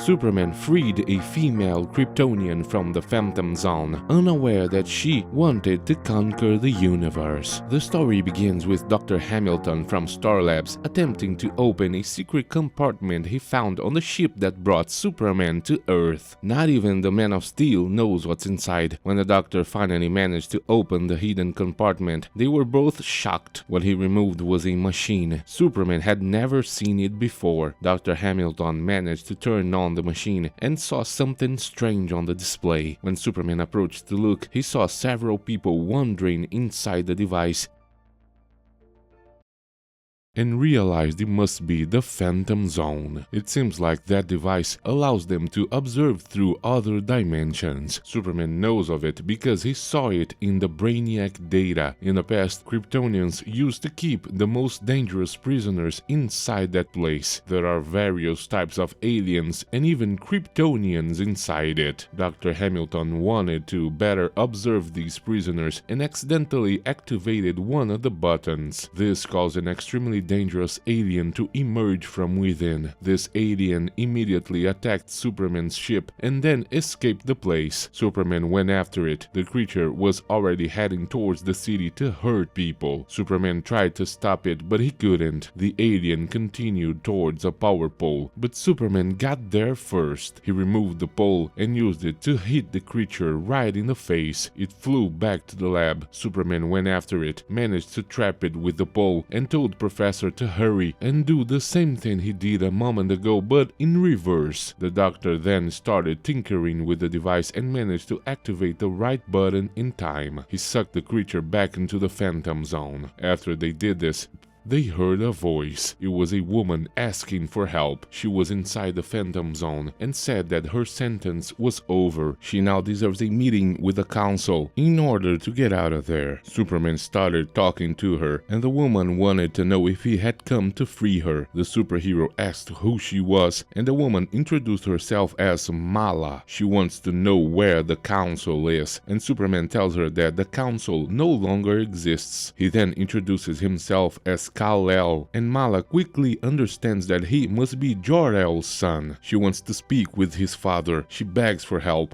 Superman freed a female Kryptonian from the Phantom Zone, unaware that she wanted to conquer the universe. The story begins with Dr. Hamilton from Star Labs attempting to open a secret compartment he found on the ship that brought Superman to Earth. Not even the Man of Steel knows what's inside. When the Doctor finally managed to open the hidden compartment, they were both shocked. What he removed was a machine. Superman had never seen it before. Dr. Hamilton managed to turn on the machine and saw something strange on the display. When Superman approached to look, he saw several people wandering inside the device and realized it must be the Phantom Zone. It seems like that device allows them to observe through other dimensions. Superman knows of it because he saw it in the Brainiac data. In the past, Kryptonians used to keep the most dangerous prisoners inside that place. There are various types of aliens and even Kryptonians inside it. Dr. Hamilton wanted to better observe these prisoners and accidentally activated one of the buttons. This caused an extremely dangerous alien to emerge from within. This alien immediately attacked Superman's ship and then escaped the place. Superman went after it. The creature was already heading towards the city to hurt people. Superman tried to stop it, but he couldn't. The alien continued towards a power pole, but Superman got there first. He removed the pole and used it to hit the creature right in the face. It flew back to the lab. Superman went after it, managed to trap it with the pole, and told Professor to hurry and do the same thing he did a moment ago, but in reverse. The Doctor then started tinkering with the device and managed to activate the right button in time. He sucked the creature back into the Phantom Zone. After they did this, they heard a voice. It was a woman asking for help. She was inside the Phantom Zone and said that her sentence was over. She now deserves a meeting with the council in order to get out of there. Superman started talking to her, and the woman wanted to know if he had come to free her. The superhero asked who she was, and the woman introduced herself as Mala. She wants to know where the council is, and Superman tells her that the council no longer exists. He then introduces himself as Kal-El, and Mala quickly understands that he must be Jor-El's son. She wants to speak with his father. She begs for help.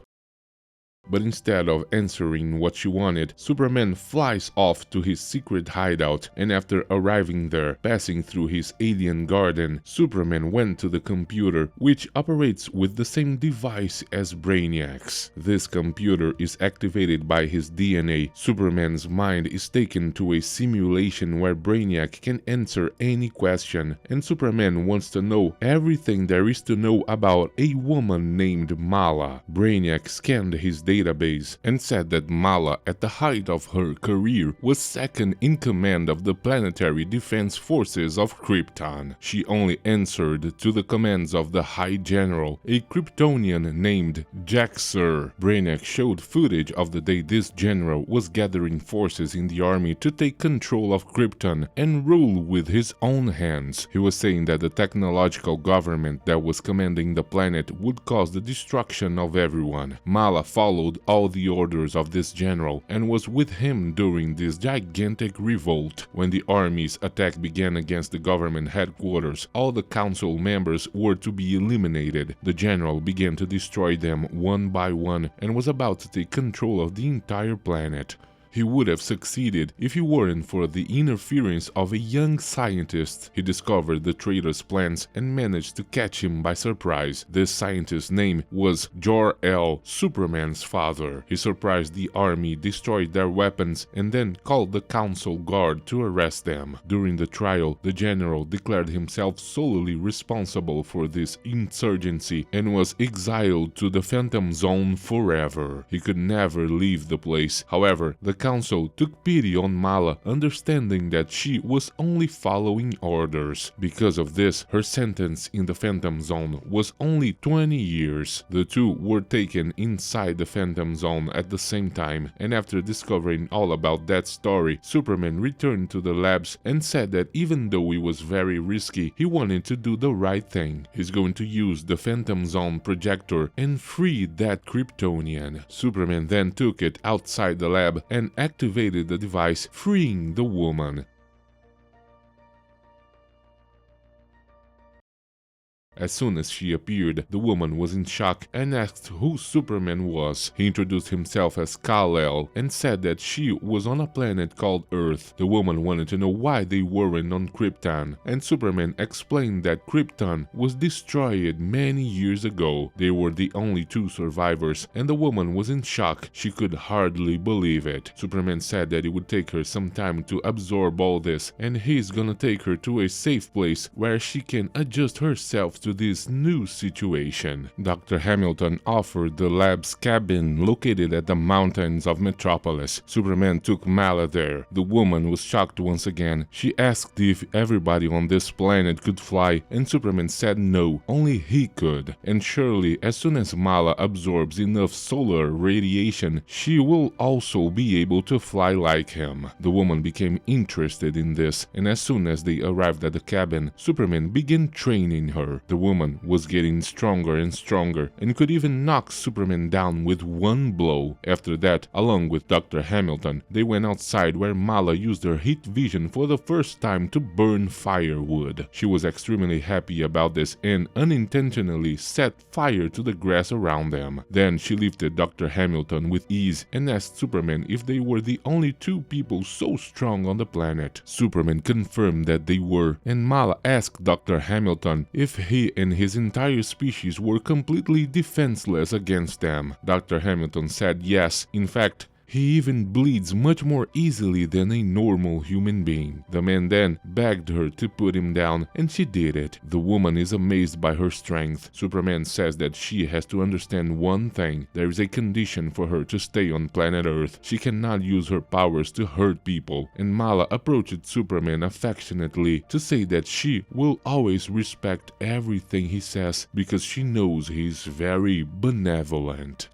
But instead of answering what she wanted, Superman flies off to his secret hideout, and after arriving there, passing through his alien garden, Superman went to the computer, which operates with the same device as Brainiac's. This computer is activated by his DNA. Superman's mind is taken to a simulation where Brainiac can answer any question, and Superman wants to know everything there is to know about a woman named Mala. Brainiac scanned his database and said that Mala, at the height of her career, was second in command of the Planetary Defense Forces of Krypton. She only answered to the commands of the High General, a Kryptonian named Jaxer. Brainiac showed footage of the day this general was gathering forces in the army to take control of Krypton and rule with his own hands. He was saying that the technological government that was commanding the planet would cause the destruction of everyone. Mala followed all the orders of this general and was with him during this gigantic revolt. When the army's attack began against the government headquarters, all the council members were to be eliminated. The general began to destroy them one by one and was about to take control of the entire planet. He would have succeeded if it weren't for the interference of a young scientist. He discovered the traitor's plans and managed to catch him by surprise. This scientist's name was Jor-El, Superman's father. He surprised the army, destroyed their weapons, and then called the council guard to arrest them. During the trial, the general declared himself solely responsible for this insurgency and was exiled to the Phantom Zone forever. He could never leave the place. However, the council took pity on Mala, understanding that she was only following orders. Because of this, her sentence in the Phantom Zone was only 20 years. The two were taken inside the Phantom Zone at the same time, and after discovering all about that story, Superman returned to the labs and said that even though it was very risky, he wanted to do the right thing. He's going to use the Phantom Zone projector and free that Kryptonian. Superman then took it outside the lab and activated the device, freeing the woman. As soon as she appeared, the woman was in shock and asked who Superman was. He introduced himself as Kal-El and said that she was on a planet called Earth. The woman wanted to know why they weren't on Krypton, and Superman explained that Krypton was destroyed many years ago. They were the only two survivors, and the woman was in shock. She could hardly believe it. Superman said that it would take her some time to absorb all this, and he's gonna take her to a safe place where she can adjust herself to this new situation. Dr. Hamilton offered the lab's cabin located at the mountains of Metropolis. Superman took Mala there. The woman was shocked once again. She asked if everybody on this planet could fly, and Superman said no, only he could. And surely, as soon as Mala absorbs enough solar radiation, she will also be able to fly like him. The woman became interested in this, and as soon as they arrived at the cabin, Superman began training her. The woman was getting stronger and stronger, and could even knock Superman down with one blow. After that, along with Dr. Hamilton, they went outside where Mala used her heat vision for the first time to burn firewood. She was extremely happy about this and unintentionally set fire to the grass around them. Then she lifted Dr. Hamilton with ease and asked Superman if they were the only two people so strong on the planet. Superman confirmed that they were, and Mala asked Dr. Hamilton if he and his entire species were completely defenseless against them. Dr. Hamilton said yes. In fact, he even bleeds much more easily than a normal human being. The man then begged her to put him down, and she did it. The woman is amazed by her strength. Superman says that she has to understand one thing. There is a condition for her to stay on planet Earth. She cannot use her powers to hurt people. And Mala approached Superman affectionately to say that she will always respect everything he says because she knows he's very benevolent.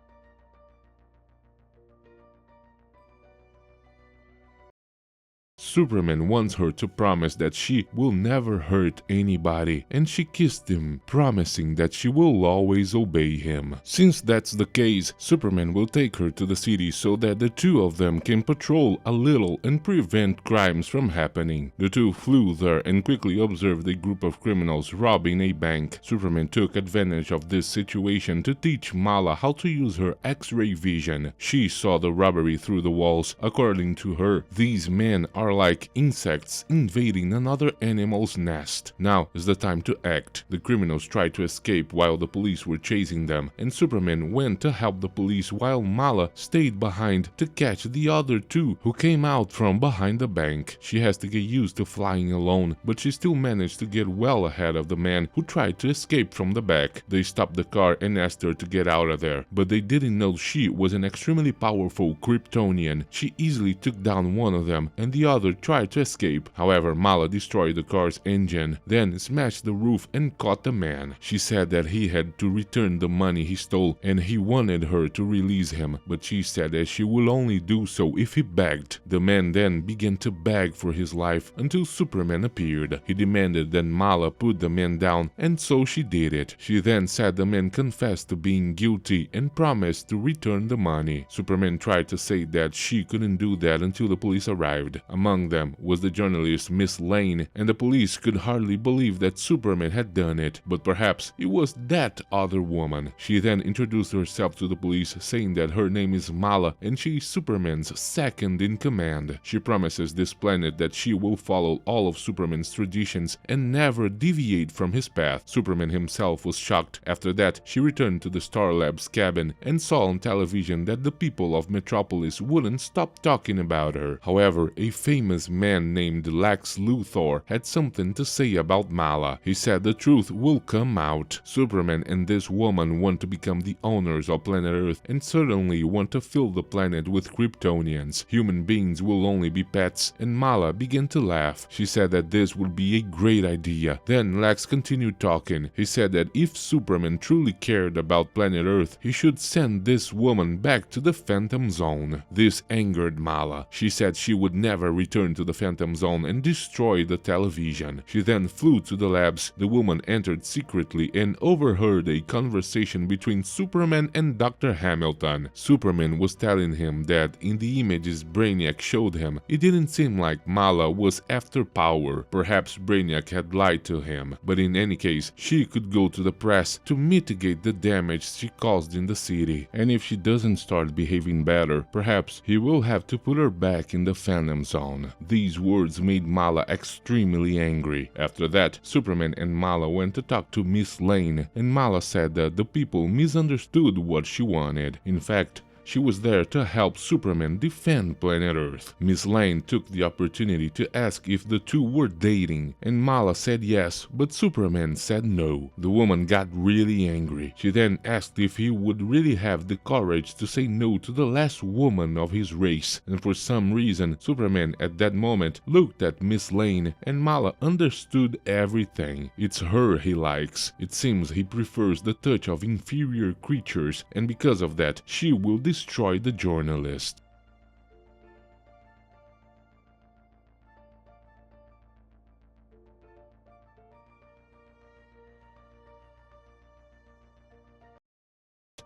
Superman wants her to promise that she will never hurt anybody, and she kissed him, promising that she will always obey him. Since that's the case, Superman will take her to the city so that the two of them can patrol a little and prevent crimes from happening. The two flew there and quickly observed a group of criminals robbing a bank. Superman took advantage of this situation to teach Mala how to use her X-ray vision. She saw the robbery through the walls. According to her, these men are like insects invading another animal's nest. Now is the time to act. The criminals tried to escape while the police were chasing them, and Superman went to help the police while Mala stayed behind to catch the other two who came out from behind the bank. She has to get used to flying alone, but she still managed to get well ahead of the man who tried to escape from the back. They stopped the car and asked her to get out of there, but they didn't know she was an extremely powerful KRYPTONIan. She easily took down one of them, and the other tried to escape. However, Mala destroyed the car's engine, then smashed the roof and caught the man. She said that he had to return the money he stole, and he wanted her to release him, but she said that she will only do so if he begged. The man then began to beg for his life until Superman appeared. He demanded that Mala put the man down, and so she did it. She then said the man confessed to being guilty and promised to return the money. Superman tried to say that she couldn't do that until the police arrived. Among them was the journalist Miss Lane, and the police could hardly believe that Superman had done it, but perhaps it was that other woman. She then introduced herself to the police, saying that her name is Mala and she is Superman's second in command. She promises this planet that she will follow all of Superman's traditions and never deviate from his path. Superman himself was shocked. After that, she returned to the Star Lab's cabin and saw on television that the people of Metropolis wouldn't stop talking about her. However, a famous man named Lex Luthor had something to say about Mala. He said the truth will come out. Superman and this woman want to become the owners of planet Earth and certainly want to fill the planet with Kryptonians. Human beings will only be pets, and Mala began to laugh. She said that this would be a great idea. Then Lex continued talking. He said that if Superman truly cared about planet Earth, he should send this woman back to the Phantom Zone. This angered Mala. She said she would never return return to the Phantom Zone and destroy the television. She then flew to the labs. The woman entered secretly and overheard a conversation between Superman and Dr. Hamilton. Superman was telling him that in the images Brainiac showed him, it didn't seem like Mala was after power. Perhaps Brainiac had lied to him, but in any case, she could go to the press to mitigate the damage she caused in the city. And if she doesn't start behaving better, perhaps he will have to put her back in the Phantom Zone. These words made Mala extremely angry. After that, Superman and Mala went to talk to Miss Lane, and Mala said that the people misunderstood what she wanted. In fact, she was there to help Superman defend planet Earth. Miss Lane took the opportunity to ask if the two were dating, and Mala said yes, but Superman said no. The woman got really angry. She then asked if he would really have the courage to say no to the last woman of his race, and for some reason, Superman at that moment looked at Miss Lane, and Mala understood everything. It's her he likes. It seems he prefers the touch of inferior creatures, and because of that, she will destroy the journalist.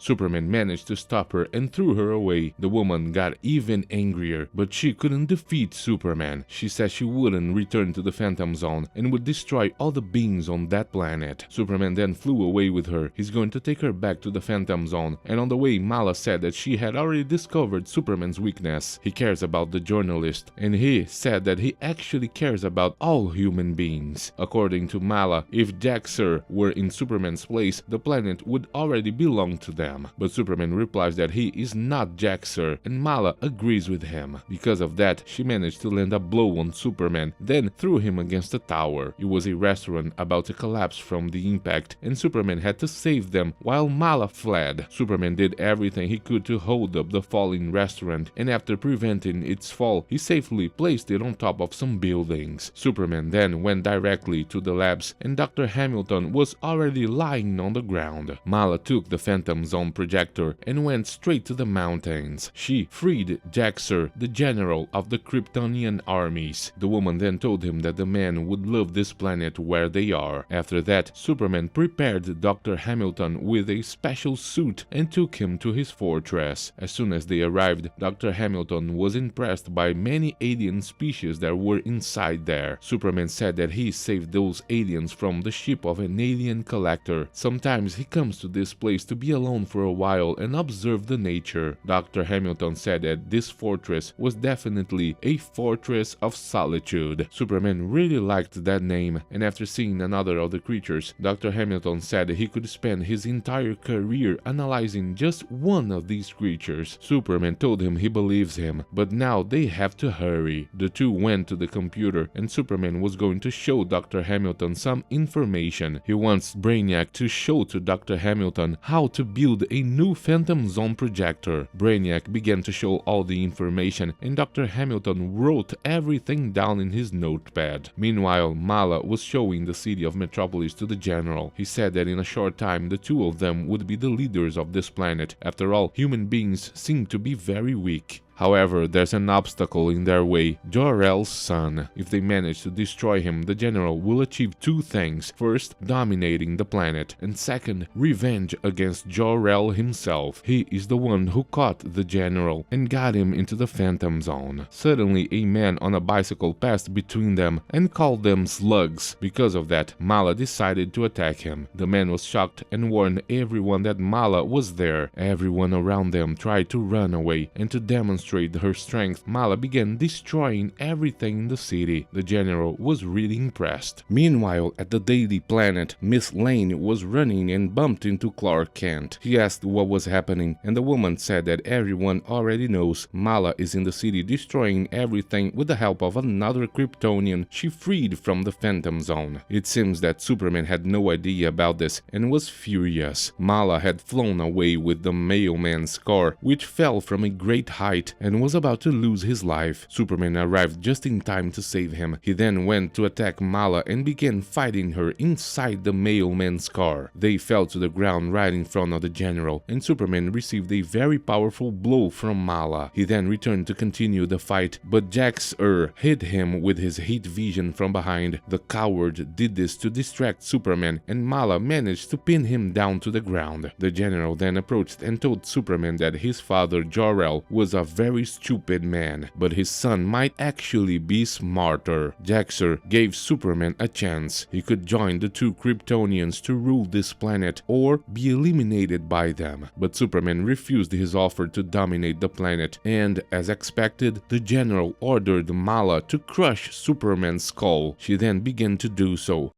Superman managed to stop her and threw her away. The woman got even angrier, but she couldn't defeat Superman. She said she wouldn't return to the Phantom Zone and would destroy all the beings on that planet. Superman then flew away with her. He's going to take her back to the Phantom Zone, and on the way Mala said that she had already discovered Superman's weakness. He cares about the journalist, and he said that he actually cares about all human beings. According to Mala, if Jaxer were in Superman's place, the planet would already belong to them. But Superman replies that he is not Jaxer, and Mala agrees with him. Because of that, she managed to land a blow on Superman, then threw him against a tower. It was a restaurant about to collapse from the impact, and Superman had to save them while Mala fled. Superman did everything he could to hold up the falling restaurant, and after preventing its fall, he safely placed it on top of some buildings. Superman then went directly to the labs, and Dr. Hamilton was already lying on the ground. Mala took the Phantom Zone projector and went straight to the mountains. She freed Jaxer, the general of the Kryptonian armies. The woman then told him that the man would love this planet where they are. After that, Superman prepared Dr. Hamilton with a special suit and took him to his fortress. As soon as they arrived, Dr. Hamilton was impressed by many alien species that were inside there. Superman said that he saved those aliens from the ship of an alien collector. Sometimes he comes to this place to be alone for a while and observe the nature. Dr. Hamilton said that this fortress was definitely a fortress of solitude. Superman really liked that name, and after seeing another of the creatures, Dr. Hamilton said he could spend his entire career analyzing just one of these creatures. Superman told him he believes him, but now they have to hurry. The two went to the computer, and Superman was going to show Dr. Hamilton some information. He wants Brainiac to show to Dr. Hamilton how to build a new Phantom Zone projector. Brainiac began to show all the information, and Dr. Hamilton wrote everything down in his notepad. Meanwhile, Mala was showing the city of Metropolis to the general. He said that in a short time the two of them would be the leaders of this planet. After all, human beings seem to be very weak. However, there's an obstacle in their way: Jor-El's son. If they manage to destroy him, the general will achieve two things: first, dominating the planet, and second, revenge against Jor-El himself. He is the one who caught the general and got him into the Phantom Zone. Suddenly, a man on a bicycle passed between them and called them slugs. Because of that, Mala decided to attack him. The man was shocked and warned everyone that Mala was there. Everyone around them tried to run away, and to demonstrate her strength, Mala began destroying everything in the city. The general was really impressed. Meanwhile, at the Daily Planet, Miss Lane was running and bumped into Clark Kent. He asked what was happening, and the woman said that everyone already knows. Mala is in the city destroying everything with the help of another Kryptonian she freed from the Phantom Zone. It seems that Superman had no idea about this and was furious. Mala had flown away with the mailman's car, which fell from a great height, and was about to lose his life. Superman arrived just in time to save him. He then went to attack Mala and began fighting her inside the mailman's car. They fell to the ground right in front of the general, and Superman received a very powerful blow from Mala. He then returned to continue the fight, but Jax-Er hit him with his heat vision from behind. The coward did this to distract Superman, and Mala managed to pin him down to the ground. The general then approached and told Superman that his father Jor-El was a very stupid man, but his son might actually be smarter. Jax-Er gave Superman a chance. He could join the two Kryptonians to rule this planet or be eliminated by them, but Superman refused his offer to dominate the planet, and as expected, the general ordered Mala to crush Superman's skull. She then began to do so.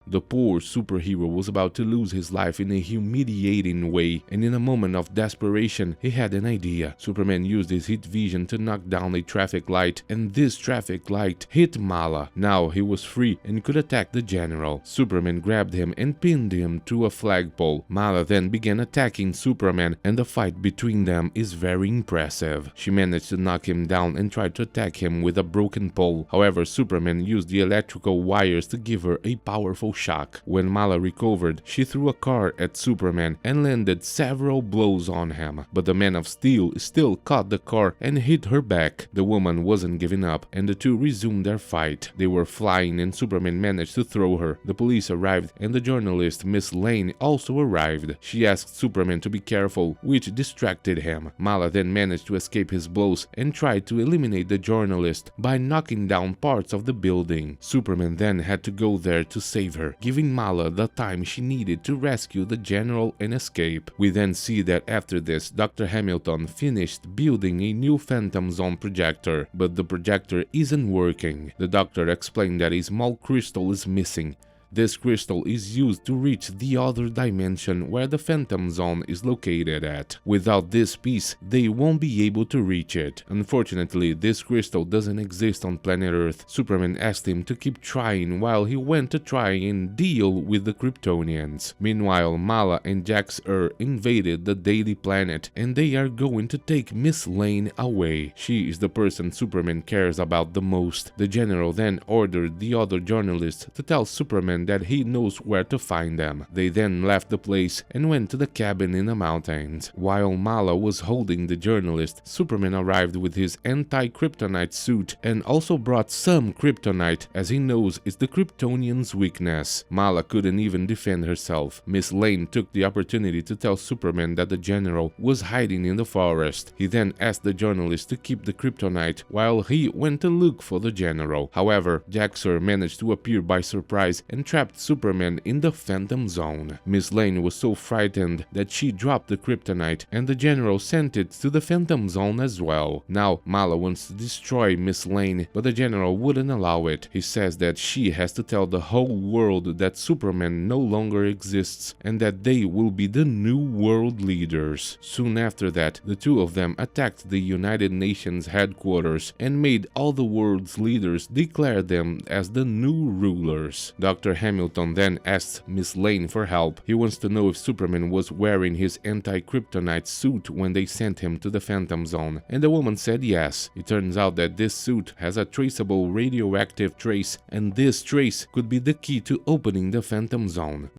The poor superhero was about to lose his life in a humiliating way, and in a moment of desperation, he had an idea. Superman used his heat vision to knock down a traffic light, and this traffic light hit Mala. Now he was free and could attack the general. Superman grabbed him and pinned him to a flagpole. Mala then began attacking Superman, and the fight between them is very impressive. She managed to knock him down and tried to attack him with a broken pole. However, Superman used the electrical wires to give her a powerful shock. When Mala recovered, she threw a car at Superman and landed several blows on him, but the Man of Steel still caught the car and hit her back. The woman wasn't giving up, and the two resumed their fight. They were flying and Superman managed to throw her. The police arrived and the journalist Miss Lane also arrived. She asked Superman to be careful, which distracted him. Mala then managed to escape his blows and tried to eliminate the journalist by knocking down parts of the building. Superman then had to go there to save her, giving Mala the time she needed to rescue the general and escape. We then see that after this, Dr. Hamilton finished building a new Phantom Zone projector, but the projector isn't working. The doctor explained that a small crystal is missing. This crystal is used to reach the other dimension where the Phantom Zone is located at. Without this piece, they won't be able to reach it. Unfortunately, this crystal doesn't exist on planet Earth. Superman asked him to keep trying while he went to try and deal with the Kryptonians. Meanwhile, Mala and Jax-Er invaded the Daily Planet, and they are going to take Miss Lane away. She is the person Superman cares about the most. The general then ordered the other journalists to tell Superman that he knows where to find them. They then left the place and went to the cabin in the mountains. While Mala was holding the journalist, Superman arrived with his anti-kryptonite suit and also brought some kryptonite, as he knows it's the Kryptonians' weakness. Mala couldn't even defend herself. Miss Lane took the opportunity to tell Superman that the general was hiding in the forest. He then asked the journalist to keep the kryptonite while he went to look for the general. However, Jax-Er managed to appear by surprise and trapped Superman in the Phantom Zone. Miss Lane was so frightened that she dropped the kryptonite, and the general sent it to the Phantom Zone as well. Now Mala wants to destroy Miss Lane, but the general wouldn't allow it. He says that she has to tell the whole world that Superman no longer exists and that they will be the new world leaders. Soon after that, the two of them attacked the United Nations headquarters and made all the world's leaders declare them as the new rulers. Dr. Hamilton then asks Miss Lane for help. He wants to know if Superman was wearing his anti-kryptonite suit when they sent him to the Phantom Zone, and the woman said yes. It turns out that this suit has a traceable radioactive trace, and this trace could be the key to opening the Phantom Zone.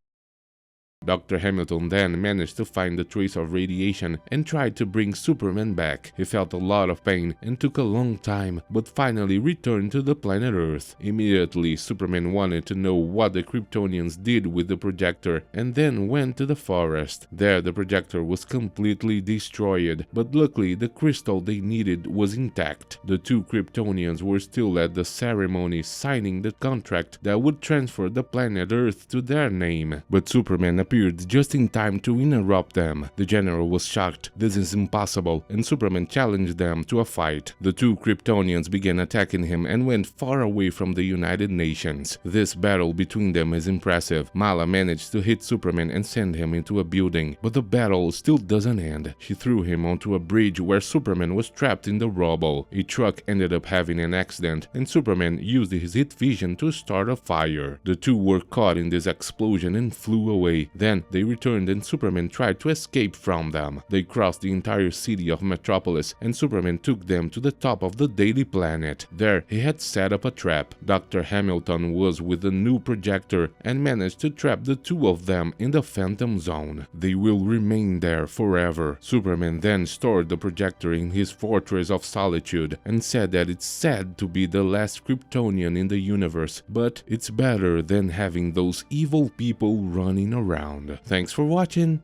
Dr. Hamilton then managed to find the trace of radiation and tried to bring Superman back. He felt a lot of pain and took a long time, but finally returned to the planet Earth. Immediately, Superman wanted to know what the Kryptonians did with the projector and then went to the forest. There, the projector was completely destroyed, but luckily the crystal they needed was intact. The two Kryptonians were still at the ceremony signing the contract that would transfer the planet Earth to their name, but Superman appeared just in time to interrupt them. The general was shocked. This is impossible, and Superman challenged them to a fight. The two Kryptonians began attacking him and went far away from the United Nations. This battle between them is impressive. Mala managed to hit Superman and send him into a building, but the battle still doesn't end. She threw him onto a bridge where Superman was trapped in the rubble. A truck ended up having an accident, and Superman used his heat vision to start a fire. The two were caught in this explosion and flew away. Then they returned and Superman tried to escape from them. They crossed the entire city of Metropolis and Superman took them to the top of the Daily Planet. There he had set up a trap. Dr. Hamilton was with a new projector and managed to trap the two of them in the Phantom Zone. They will remain there forever. Superman then stored the projector in his Fortress of Solitude and said that it's sad to be the last Kryptonian in the universe, but it's better than having those evil people running around. Thanks for watching.